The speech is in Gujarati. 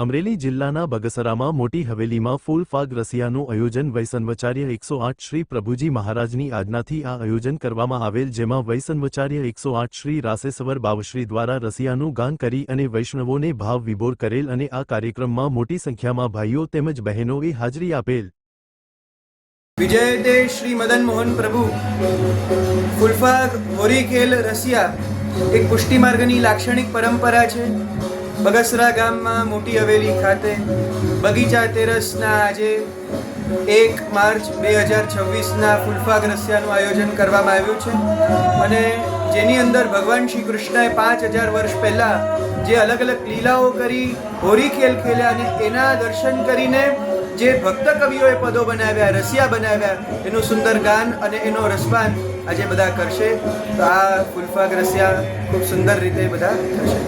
અમરેલી જિલ્લાના બગસરામાં મોટી હવેલીમાં ફૂલ ફાગ રસિયાનું આયોજન વૈષ્ણવાચાર્ય 108 શ્રી પ્રભુજી મહારાજની આજ્ઞાથી આ આયોજન કરવામાં આવેલ, જેમાં વૈષ્ણવાચાર્ય 108 શ્રી રાસેસવર બાવશ્રી દ્વારા રસિયાનું ગાન કરી અને વૈષ્ણવોને ભાવ વિભોર કરેલ અને આ કાર્યક્રમમાં મોટી સંખ્યામાં ભાઈઓ તેમજ બહેનોએ હાજરી આપેલ। विजय दे श्री मदन मोहन प्रभु फूलफाग होरी खेल रसिया एक पुष्टि मार्गनी लाक्षणिक परंपरा है। बगसरा गाम में मोटी हवेली खाते बगीचा तेरसना आज 1 मार्च 2026 फूलफाग रसियाનું आयोजन કરવામાં આવ્યું છે અને જેની અંદર ભગવાન શ્રી કૃષ્ણએ 5000 વર્ષ પહેલા જે અલગ અલગ લીલાઓ કરી હોરી ખેલ ખેલ્યા અને એના દર્શન કરીને જે ભક્ત કવિઓએ પદો બનાવ્યા, રસિયા બનાવ્યા, એનું સુંદર ગાન અને એનો રસપાન આજે બધા કરશે। તો આ ફૂલફાગ રસિયા ખૂબ સુંદર રીતે બધા કરશે।